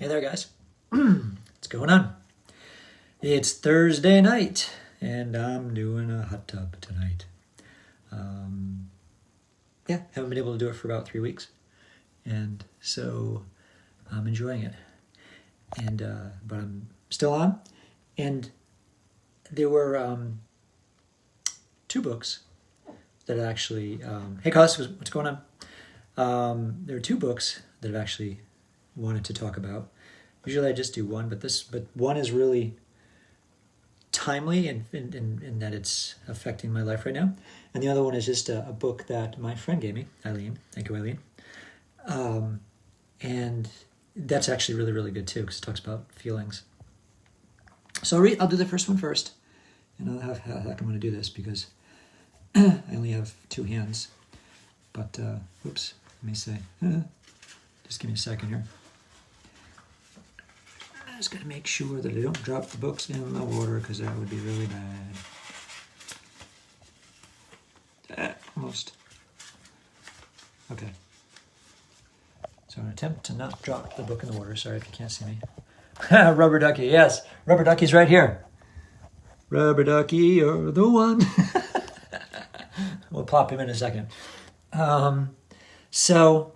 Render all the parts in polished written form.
Hey there, guys. What's going on? It's Thursday night, and I'm doing a hot tub tonight. Haven't been able to do it for about 3 weeks, and so I'm enjoying it. But I'm still on, and there were 2 books that actually. Hey, Cos, what's going on? There are 2 books that I've actually wanted to talk about. Usually I just do one, but one is really timely in that it's affecting my life right now. And the other one is just a book that my friend gave me, Eileen. Thank you, Eileen. And that's actually really, really good too, because it talks about feelings. So I'll do the first one first, and I'll have how I'm going to do this because I only have 2 hands. But, oops, let me say, just give me a second here. I just got to make sure that I don't drop the books in the water because that would be really bad. Almost. Okay. So an attempt to not drop the book in the water. Sorry if you can't see me. Rubber ducky, yes. Rubber ducky's right here. Rubber ducky, you're the one. We'll plop him in a second. So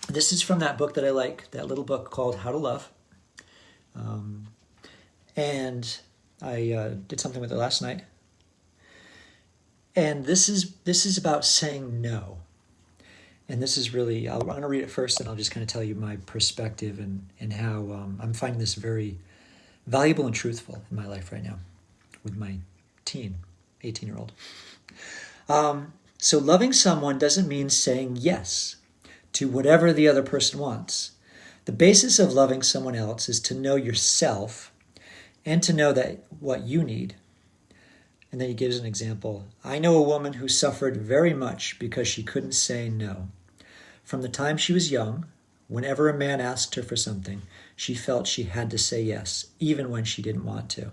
this is from that book that I like, that little book called How to Love. And I did something with it last night. And this is about saying no. And this is really, I'm going to read it first, and I'll just kind of tell you my perspective and how I'm finding this very valuable and truthful in my life right now with my 18-year-old. So loving someone doesn't mean saying yes to whatever the other person wants. The basis of loving someone else is to know yourself and to know that what you need. And then he gives an example. I know a woman who suffered very much because she couldn't say no. From the time she was young, whenever a man asked her for something, she felt she had to say yes, even when she didn't want to.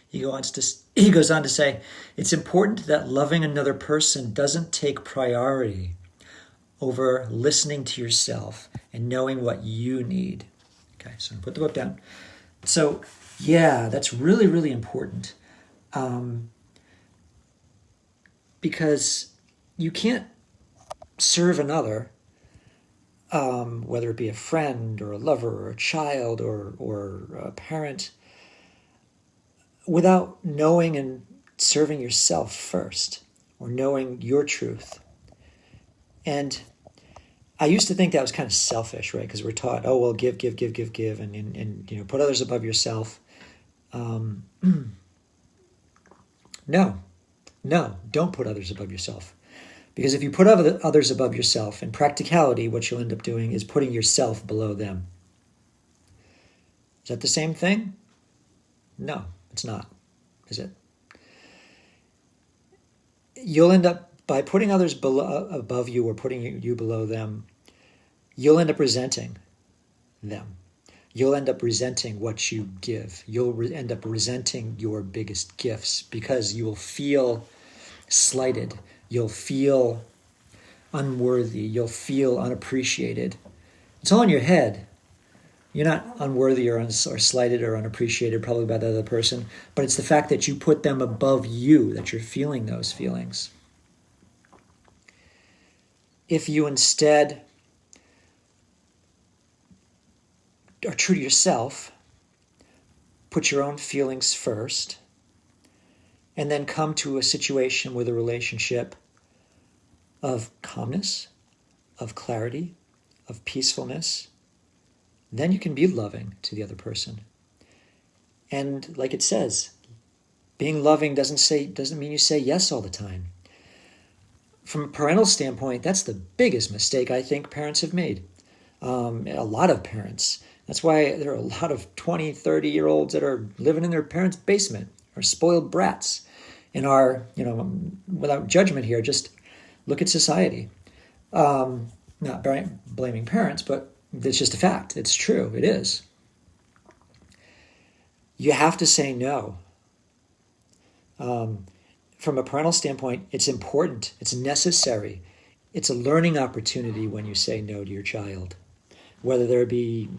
He goes on to say, it's important that loving another person doesn't take priority over listening to yourself and knowing what you need. Okay, so I'm going to put the book down. So, yeah, that's really, really important. Because you can't serve another, whether it be a friend or a lover or a child or a parent, without knowing and serving yourself first, or knowing your truth. And I used to think that was kind of selfish, right? Because we're taught, oh, well, give, and put others above yourself. No, don't put others above yourself. Because if you put others above yourself, in practicality, what you'll end up doing is putting yourself below them. Is that the same thing? No, it's not, is it? You'll end up, by putting others above you or putting you below them, you'll end up resenting them. You'll end up resenting what you give. You'll end up resenting your biggest gifts because you will feel slighted. You'll feel unworthy. You'll feel unappreciated. It's all in your head. You're not unworthy or slighted or unappreciated probably by the other person, but it's the fact that you put them above you, that you're feeling those feelings. If you instead are true to yourself, put your own feelings first, and then come to a situation with a relationship of calmness, of clarity, of peacefulness, then you can be loving to the other person. And like it says, being loving doesn't mean you say yes all the time. From a parental standpoint, that's the biggest mistake I think parents have made. A lot of parents. That's why there are a lot of 20, 30-year-olds that are living in their parents' basement, or spoiled brats, and are, without judgment here, just look at society. Not blaming parents, but it's just a fact. It's true. It is. You have to say no. From a parental standpoint, it's important. It's necessary. It's a learning opportunity when you say no to your child. whether there be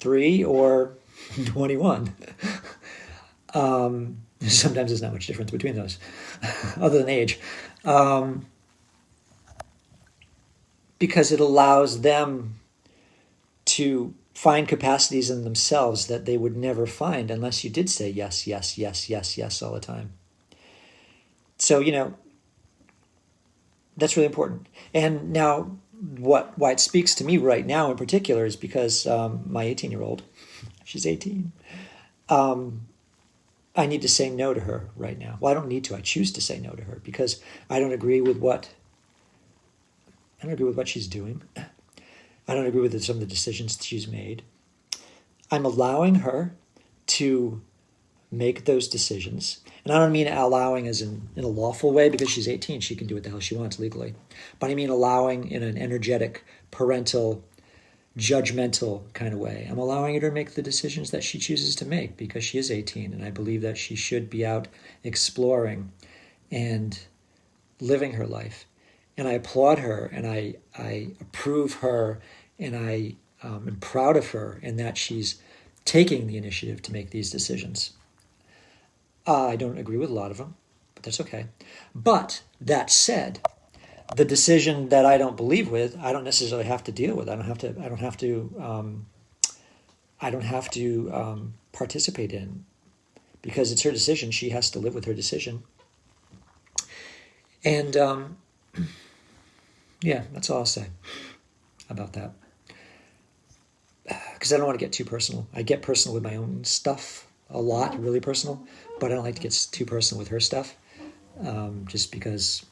3 or 21. Sometimes there's not much difference between those, other than age. Because it allows them to find capacities in themselves that they would never find unless you did say yes, yes, yes, yes, yes all the time. So, that's really important. And now why it speaks to me right now in particular is because my 18-year-old, she's 18, I need to say no to her right now. Well, I don't need to. I choose to say no to her because I don't agree with what she's doing. I don't agree with some of the decisions she's made. I'm allowing her to make those decisions. And I don't mean allowing as in a lawful way because she's 18. She can do what the hell she wants legally. But I mean allowing in an energetic, parental, judgmental kind of way. I'm allowing her to make the decisions that she chooses to make because she is 18. And I believe that she should be out exploring and living her life. And I applaud her and I approve her and I am proud of her in that she's taking the initiative to make these decisions. I don't agree with a lot of them, but that's okay. But that said, the decision that I don't believe with, I don't necessarily have to deal with. I don't have to participate in because it's her decision. She has to live with her decision. And yeah, that's all I'll say about that. Because I don't want to get too personal. I get personal with my own stuff a lot, really personal, but I don't like to get too personal with her stuff, just because,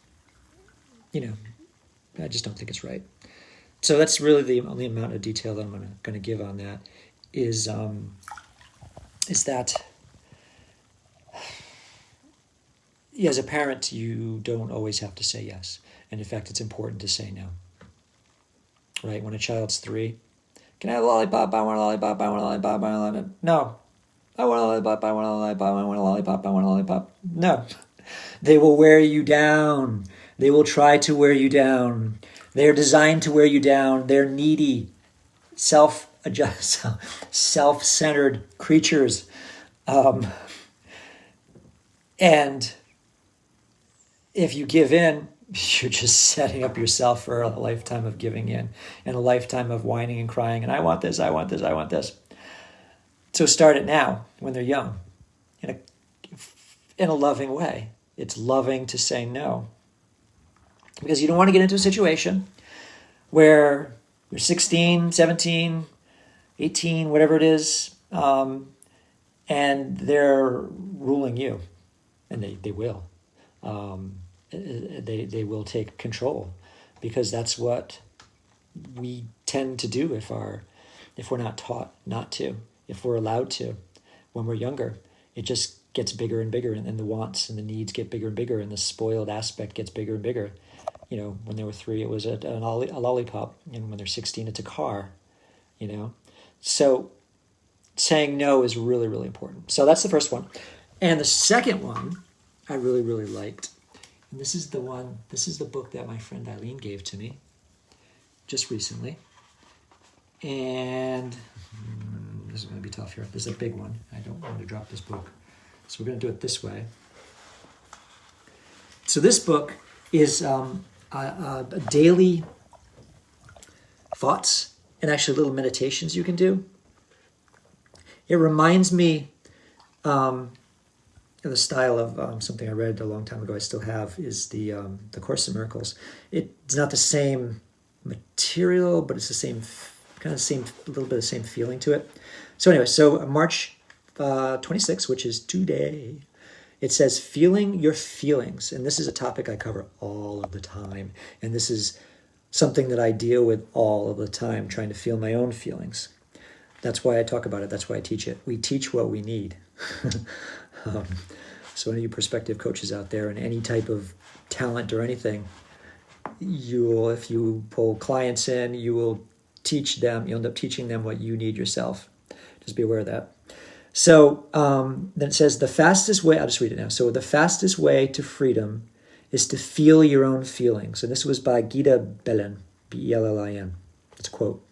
I just don't think it's right. So that's really the only amount of detail that I'm going to give on that is that as a parent, you don't always have to say yes. And in fact, it's important to say no. Right? When a child's 3, can I have a lollipop? I want a lollipop. I want a lollipop. I want a lollipop. No. I want a lollipop. I want a lollipop. I want a lollipop. I want a lollipop. No. They will wear you down. They will try to wear you down. They're designed to wear you down. They're needy, self-centered creatures. And if you give in, you're just setting up yourself for a lifetime of giving in and a lifetime of whining and crying. And I want this, I want this, I want this. So start it now when they're young in a loving way. It's loving to say no. Because you don't want to get into a situation where you're 16, 17, 18, whatever it is, and they're ruling you. And they will. They will take control because that's what we tend to do if we're not taught not to, if we're allowed to when we're younger. It just gets bigger and bigger, and the wants and the needs get bigger and bigger, and the spoiled aspect gets bigger and bigger. When they were 3, it was a lollipop, and when they're 16, it's a car. So saying no is really, really important. So that's the first one. And the second one I really, really liked. And this is the book that my friend Eileen gave to me just recently. And this is going to be tough here. This is a big one. I don't want to drop this book. So we're going to do it this way. So this book is daily thoughts and actually little meditations you can do. It reminds me the style of something I read a long time ago, I still have, is the Course in Miracles. It's not the same material, but it's a little bit of the same feeling to it. So anyway, March 26th, which is today, it says, feeling your feelings. And this is a topic I cover all of the time. And this is something that I deal with all of the time, trying to feel my own feelings. That's why I talk about it. That's why I teach it. We teach what we need. So any of you prospective coaches out there and any type of talent or anything, if you pull clients in, you will teach them, you'll end up teaching them what you need yourself. Just be aware of that. So then it says the fastest way, I'll just read it now. So the fastest way to freedom is to feel your own feelings. And this was by Gita Bellin, Bellin. It's a quote.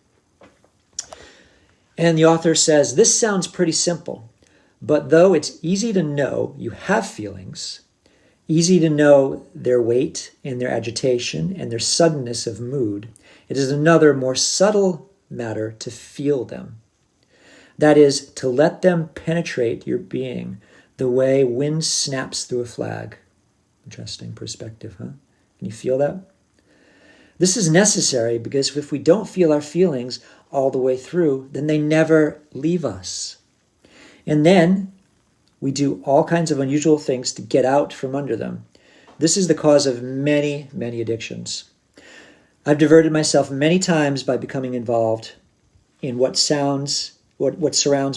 And the author says, this sounds pretty simple, but though it's easy to know you have feelings, easy to know their weight and their agitation and their suddenness of mood, it is another more subtle matter to feel them. That is, to let them penetrate your being the way wind snaps through a flag. Interesting perspective, huh? Can you feel that? This is necessary because if we don't feel our feelings all the way through, then they never leave us. And then we do all kinds of unusual things to get out from under them. This is the cause of many, many addictions. I've diverted myself many times by becoming involved in what surrounds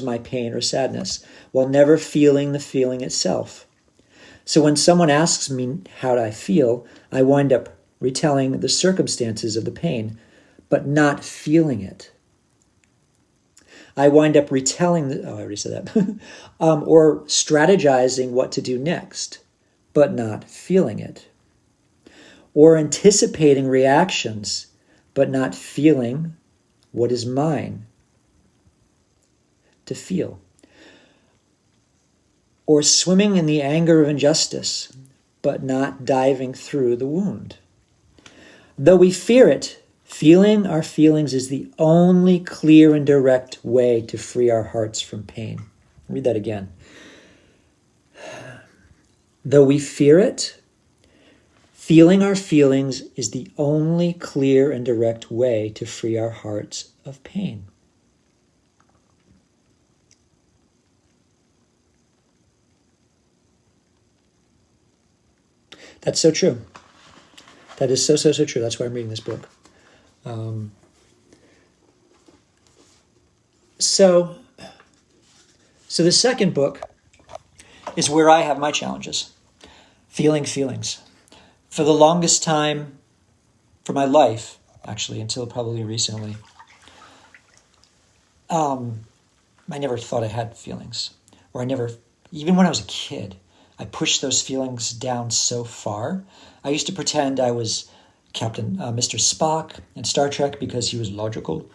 my pain or sadness, while never feeling the feeling itself. So when someone asks me how I feel, I wind up retelling the circumstances of the pain, but not feeling it. I wind up retelling, I already said that, or strategizing what to do next, but not feeling it. Or anticipating reactions, but not feeling what is mine to feel. Or swimming in the anger of injustice, but not diving through the wound. Though we fear it, feeling our feelings is the only clear and direct way to free our hearts from pain. Read that again. Though we fear it, feeling our feelings is the only clear and direct way to free our hearts of pain. That's so true. That is so true. That's why I'm reading this book. So the second book is where I have my challenges. Feeling feelings. For the longest time, for my life, actually, until probably recently, I never thought I had feelings. Or even when I was a kid, I pushed those feelings down so far. I used to pretend I was Mr. Spock in Star Trek because he was logical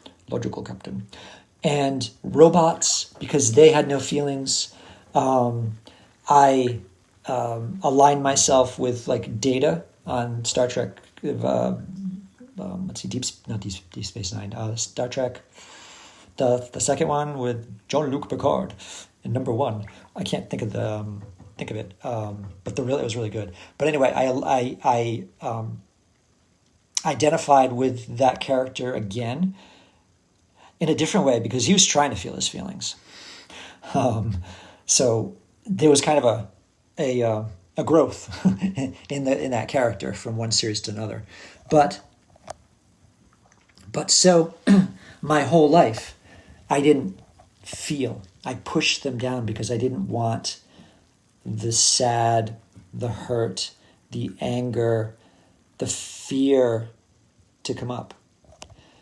captain. And robots because they had no feelings. I aligned myself with like Data on Star Trek. Deep Space Nine. Star Trek, the second one with Jean-Luc Picard in number 1. I can't think of it, but it was really good. But anyway, I identified with that character again in a different way because he was trying to feel his feelings. So there was kind of a growth in that character from one series to another. But so my whole life, I didn't feel. I pushed them down because I didn't want the sad, the hurt, the anger, the fear to come up.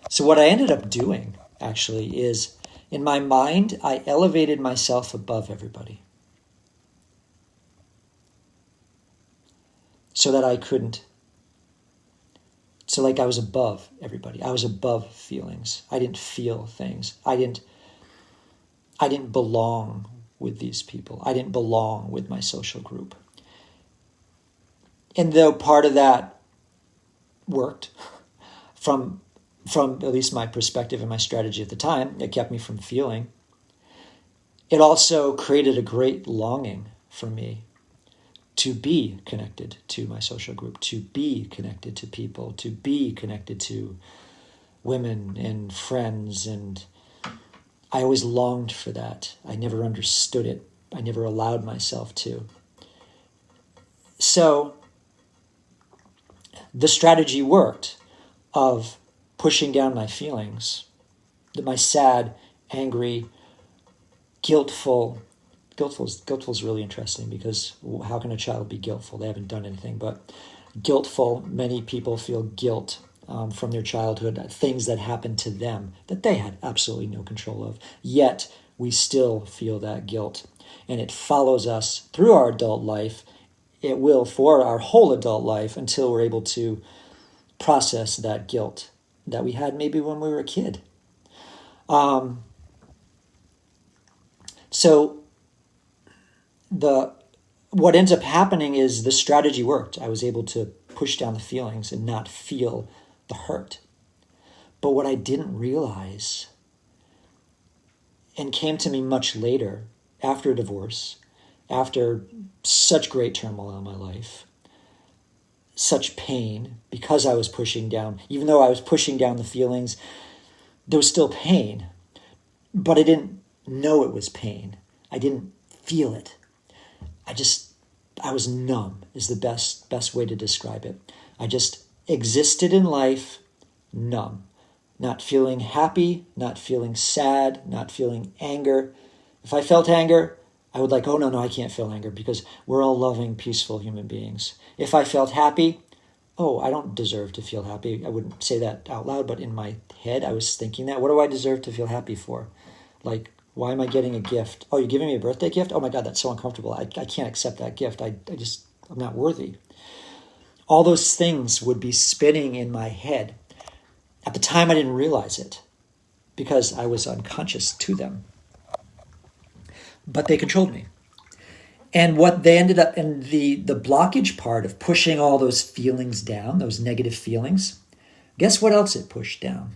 So what I ended up doing, actually, is in my mind, I elevated myself above everybody. So that I couldn't. So like I was above everybody. I was above feelings. I didn't feel things. I didn't belong with these people. I didn't belong with my social group. And though part of that worked from at least my perspective and my strategy at the time, it kept me from feeling. It also created a great longing for me to be connected to my social group, to be connected to people, to be connected to women and friends. And I always longed for that. I never understood it. I never allowed myself to. So the strategy worked of pushing down my feelings, my sad, angry, guiltful is really interesting because how can a child be guiltful? They haven't done anything. But guiltful, many people feel guilt from their childhood, things that happened to them that they had absolutely no control of. Yet we still feel that guilt. And it follows us through our adult life. It will for our whole adult life until we're able to process that guilt that we had maybe when we were a kid. So the what ends up happening is the strategy worked. I was able to push down the feelings and not feel the hurt. But what I didn't realize, and came to me much later, after a divorce, after such great turmoil in my life, such pain, because I was pushing down, even though I was pushing down the feelings, there was still pain. But I didn't know it was pain. I didn't feel it. I was numb is the best way to describe it. I just existed in life numb, not feeling happy, not feeling sad, not feeling anger. If I felt anger, I would oh, no, I can't feel anger because we're all loving, peaceful human beings. If I felt happy, oh, I don't deserve to feel happy. I wouldn't say that out loud, but in my head, I was thinking that. What do I deserve to feel happy for? Why am I getting a gift? Oh, you're giving me a birthday gift? Oh my God, that's so uncomfortable. I can't accept that gift. I'm not worthy. All those things would be spinning in my head. At the time, I didn't realize it because I was unconscious to them. But they controlled me. And what they ended up in the blockage part of pushing all those feelings down, those negative feelings, guess what else it pushed down?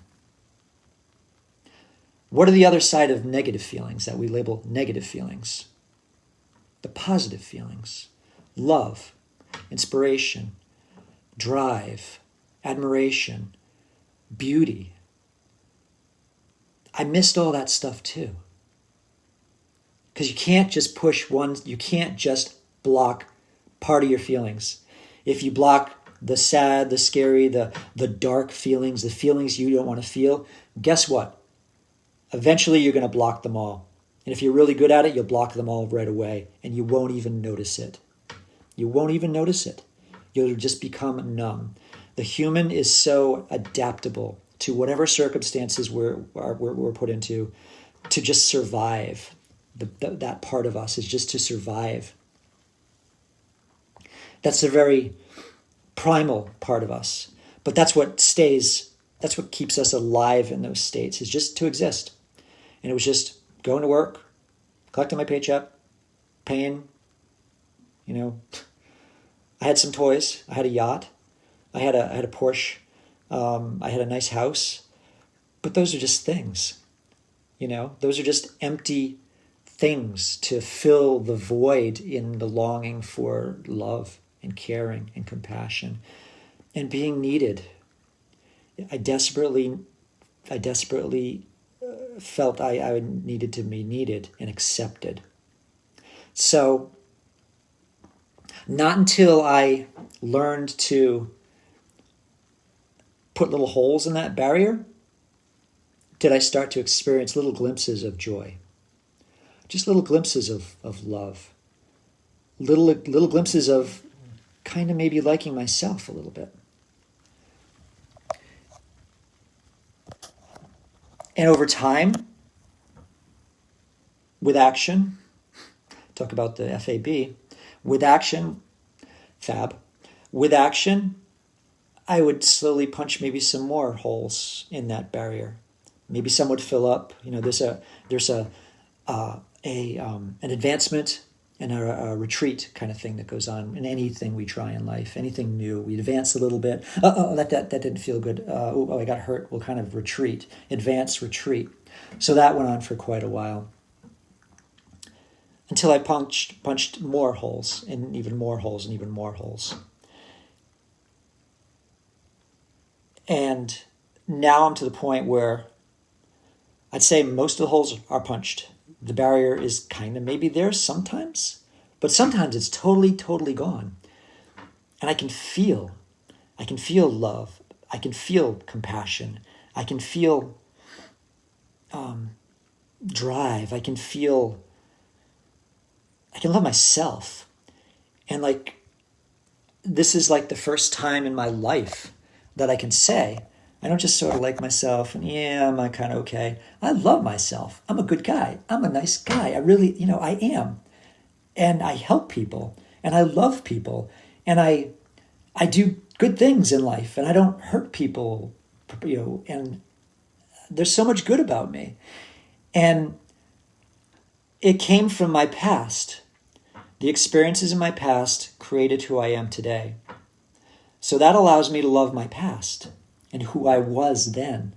What are the other side of negative feelings that we label negative feelings? The positive feelings. Love, inspiration, drive, admiration, beauty. I missed all that stuff too. Because you can't just push one, you can't just block part of your feelings. If you block the sad, the scary, the dark feelings, the feelings you don't want to feel, guess what? Eventually you're going to block them all. And if you're really good at it, you'll block them all right away and you won't even notice it. You won't even notice it. You'll just become numb. The human is so adaptable to whatever circumstances we're put into to just survive. That part of us is just to survive. That's the very primal part of us. But that's what keeps us alive in those states, is just to exist. And it was just going to work, collecting my paycheck, paying, I had some toys. I had a yacht. I had a Porsche. I had a nice house. But those are just things. Those are just empty things to fill the void in the longing for love and caring and compassion and being needed. I desperately felt I needed to be needed and accepted. So not until I learned to put little holes in that barrier did I start to experience little glimpses of joy. Just little glimpses of love. Little glimpses of kind of maybe liking myself a little bit. And over time, with action, talk about the FAB, with action, I would slowly punch maybe some more holes in that barrier. Maybe some would fill up. There's an advancement and a retreat kind of thing that goes on in anything we try in life, anything new. We advance a little bit. That didn't feel good. I got hurt. We'll kind of retreat, advance, retreat. So that went on for quite a while until I punched more holes and even more holes and even more holes. And now I'm to the point where I'd say most of the holes are punched. The barrier is kind of maybe there sometimes, but sometimes it's totally, totally gone. And I can feel love. I can feel compassion. I can feel drive. I can love myself. And this is the first time in my life that I can say, I don't just sort of like myself and I'm kind of okay. I love myself. I'm a good guy. I'm a nice guy. I really, I am. And I help people and I love people and I do good things in life and I don't hurt people, and there's so much good about me. And it came from my past. The experiences in my past created who I am today. So that allows me to love my past and who I was then.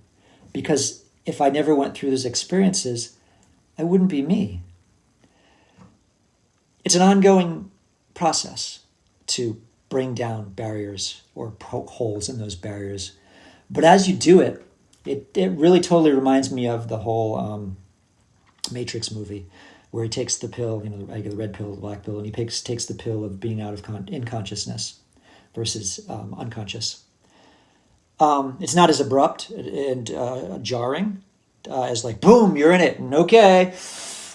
Because if I never went through those experiences, I wouldn't be me. It's an ongoing process to bring down barriers or poke holes in those barriers. But as you do it, it really totally reminds me of the whole Matrix movie, where he takes the pill, the red pill, the black pill, and he takes the pill of being out of in consciousness versus unconscious. It's not as abrupt and jarring as like, boom, you're in it, and okay,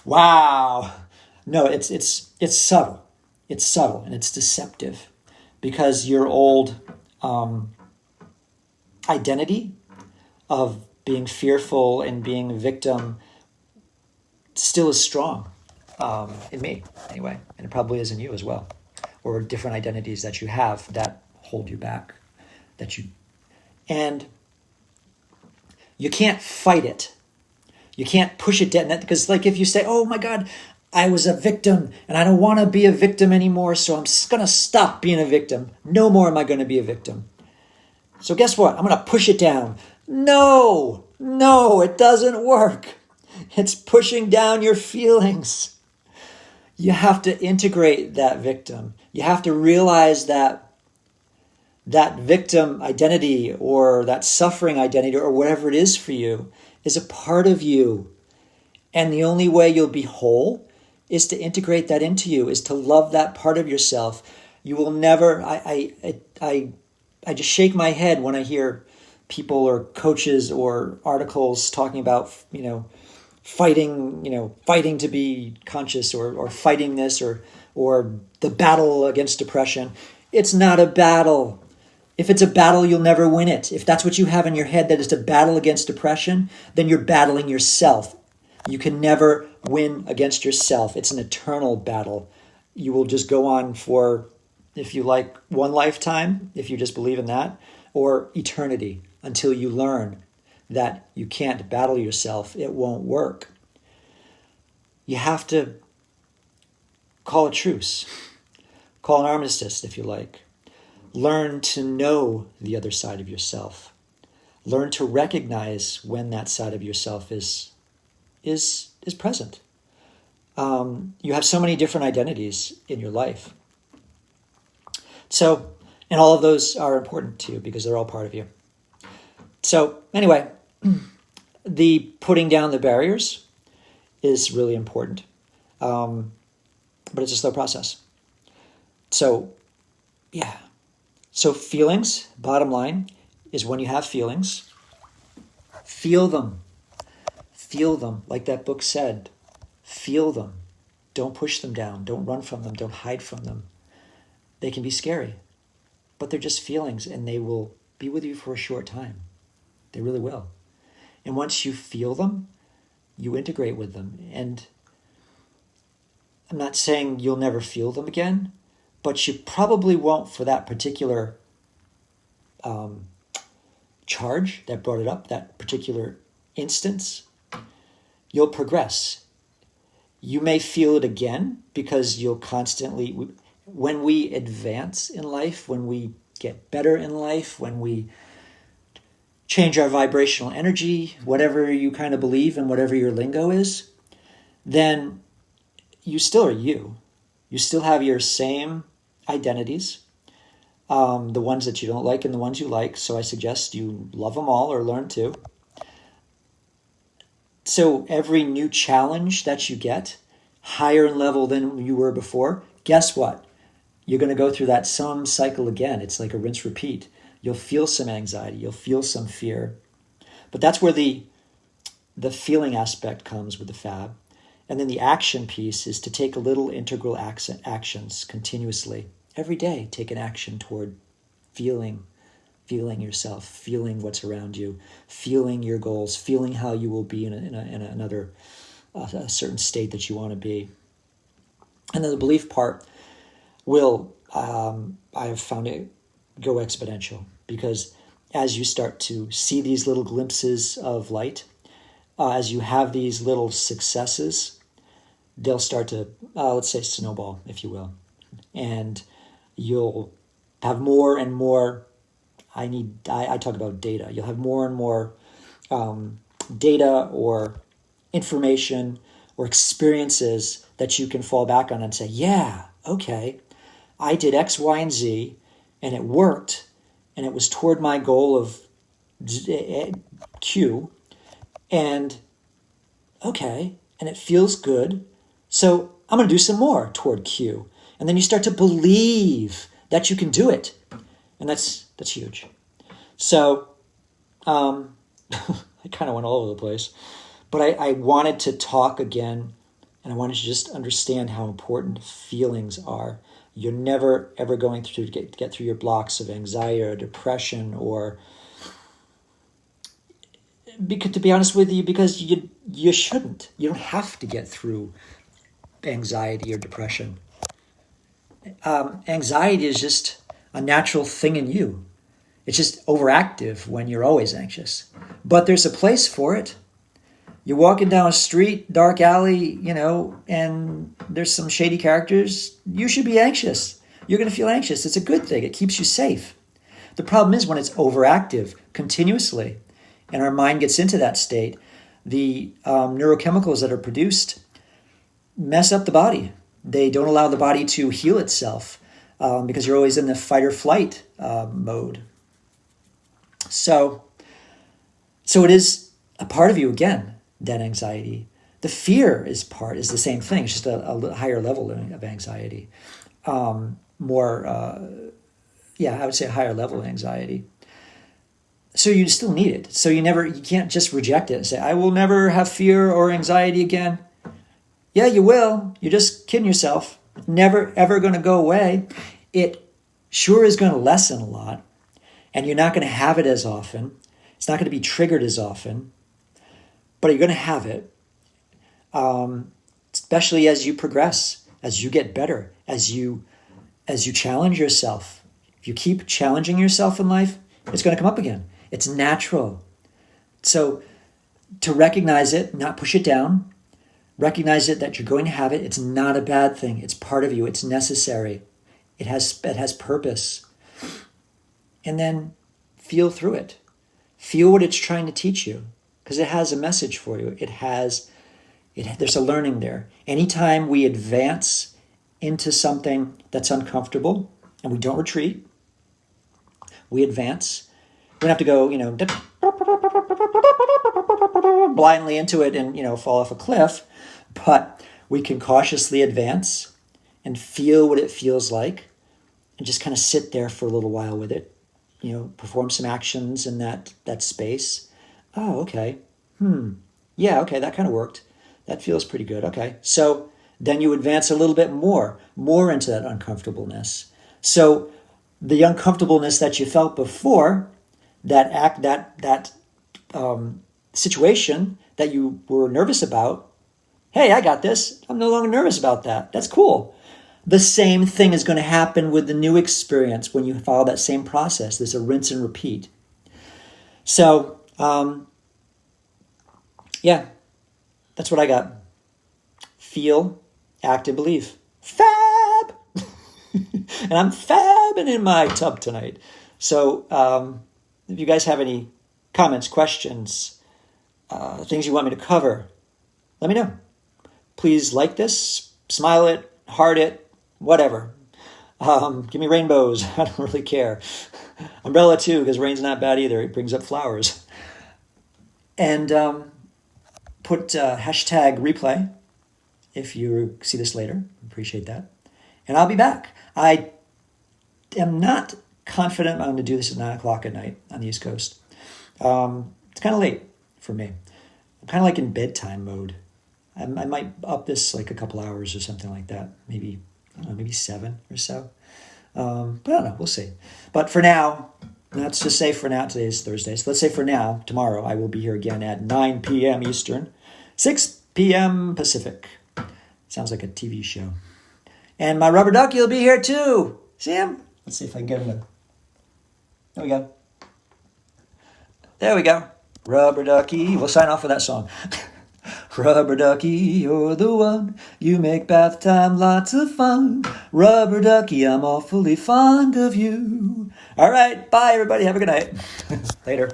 wow. No, it's subtle. It's subtle and it's deceptive, because your old identity of being fearful and being a victim still is strong in me anyway, and it probably is in you as well, or different identities that you have that hold you back, and you can't fight it. You can't push it down, because like if you say, oh my God, I was a victim and I don't want to be a victim anymore, so I'm going to stop being a victim. No more am I going to be a victim. So guess what? I'm going to push it down. No, it doesn't work. It's pushing down your feelings. You have to integrate that victim. You have to realize that victim identity or that suffering identity or whatever it is for you is a part of you. And the only way you'll be whole is to integrate that into you, is to love that part of yourself. You will never, I just shake my head when I hear people or coaches or articles talking about, fighting to be conscious or fighting this or the battle against depression. It's not a battle. If it's a battle, you'll never win it. If that's what you have in your head, that it's a battle against depression, then you're battling yourself. You can never win against yourself. It's an eternal battle. You will just go on for, if you like, one lifetime, if you just believe in that, or eternity, until you learn that you can't battle yourself. It won't work. You have to call a truce. Call an armistice, if you like. Learn to know the other side of yourself. Learn to recognize when that side of yourself is present. You have so many different identities in your life. So, and all of those are important to you because they're all part of you. So anyway, the putting down the barriers is really important. But it's a slow process. So, yeah. So feelings, bottom line, is when you have feelings, feel them. Feel them, like that book said. Feel them. Don't push them down. Don't run from them. Don't hide from them. They can be scary, but they're just feelings, and they will be with you for a short time. They really will. And once you feel them, you integrate with them. And I'm not saying you'll never feel them again, but you probably won't for that particular charge that brought it up, that particular instance. You'll progress. You may feel it again because you'll constantly, when we advance in life, when we get better in life, when we change our vibrational energy, whatever you kind of believe and whatever your lingo is, then you still are you. You still have your same identities, the ones that you don't like and the ones you like. So I suggest you love them all or learn to. So every new challenge that you get, higher in level than you were before, guess what? You're going to go through that some cycle again. It's like a rinse repeat. You'll feel some anxiety. You'll feel some fear. But that's where the feeling aspect comes with the fab. And then the action piece is to take a little integral actions continuously. Every day, take an action toward feeling yourself, feeling what's around you, feeling your goals, feeling how you will be in another a certain state that you want to be. And then the belief part will, I have found it, go exponential, because as you start to see these little glimpses of light, as you have these little successes, they'll start to, let's say, snowball, if you will. And you'll have more and more, I talk about data. You'll have more and more data or information or experiences that you can fall back on and say, yeah, okay, I did X, Y, and Z, and it worked, and it was toward my goal of Q, and okay, and it feels good, so I'm going to do some more toward Q. And then you start to believe that you can do it, and that's huge. So I kind of went all over the place, but I wanted to talk again, and I wanted to just understand how important feelings are. You're never, ever going through to get through your blocks of anxiety or depression, or because, to be honest with you, because you shouldn't. You don't have to get through anxiety or depression. Anxiety is just a natural thing in you. It's just overactive when you're always anxious. But there's a place for it. You're walking down a street, dark alley, and there's some shady characters. You should be anxious. You're going to feel anxious. It's a good thing. It keeps you safe. The problem is when it's overactive continuously, and our mind gets into that state, the neurochemicals that are produced mess up the body. They don't allow the body to heal itself because you're always in the fight or flight mode. So it is a part of you, again, that anxiety. The fear is the same thing. It's just a higher level of anxiety. I would say a higher level of anxiety. So you still need it. So you can't just reject it and say, I will never have fear or anxiety again. Yeah, you will. You're just kidding yourself. Never, ever going to go away. It sure is going to lessen a lot. And you're not going to have it as often. It's not going to be triggered as often. But you're going to have it. Especially as you progress, as you get better, as you challenge yourself. If you keep challenging yourself in life, it's going to come up again. It's natural. So to recognize it, not push it down, recognize it that you're going to have it. It's not a bad thing. It's part of you. It's necessary. It has purpose. And then feel through it. Feel what it's trying to teach you, because it has a message for you. There's a learning there. Anytime we advance into something that's uncomfortable and we don't retreat, we advance. We don't have to go, blindly into it and, fall off a cliff, but we can cautiously advance and feel what it feels like and just kind of sit there for a little while with it, perform some actions in that space. Oh, okay. Yeah, okay, that kind of worked. That feels pretty good. Okay. So then you advance a little bit more into that uncomfortableness. So the uncomfortableness that you felt before, that situation that you were nervous about, hey, I got this. I'm no longer nervous about that. That's cool. The same thing is going to happen with the new experience when you follow that same process. There's a rinse and repeat. So, that's what I got. Feel, act, and believe. Fab! And I'm fabbing in my tub tonight. So if you guys have any comments, questions, things you want me to cover, let me know. Please like this, smile it, heart it, whatever. Give me rainbows. I don't really care. Umbrella too, because rain's not bad either. It brings up flowers. And put hashtag replay if you see this later. Appreciate that. And I'll be back. I am not confident I'm going to do this at 9 o'clock at night on the East Coast. It's kind of late for me. I'm kind of like in bedtime mode. I might up this like a couple hours or something like that. Maybe 7 or so. But I don't know. We'll see. But for now, let's just say for now, today is Thursday. So let's say for now, tomorrow, I will be here again at 9 p.m. Eastern, 6 p.m. Pacific. Sounds like a TV show. And my rubber ducky will be here too. See him? Let's see if I can get him to... There we go. There we go. Rubber ducky. We'll sign off with that song. Rubber ducky, you're the one. You make bath time lots of fun. Rubber ducky, I'm awfully fond of you. All right, bye everybody. Have a good night. Later.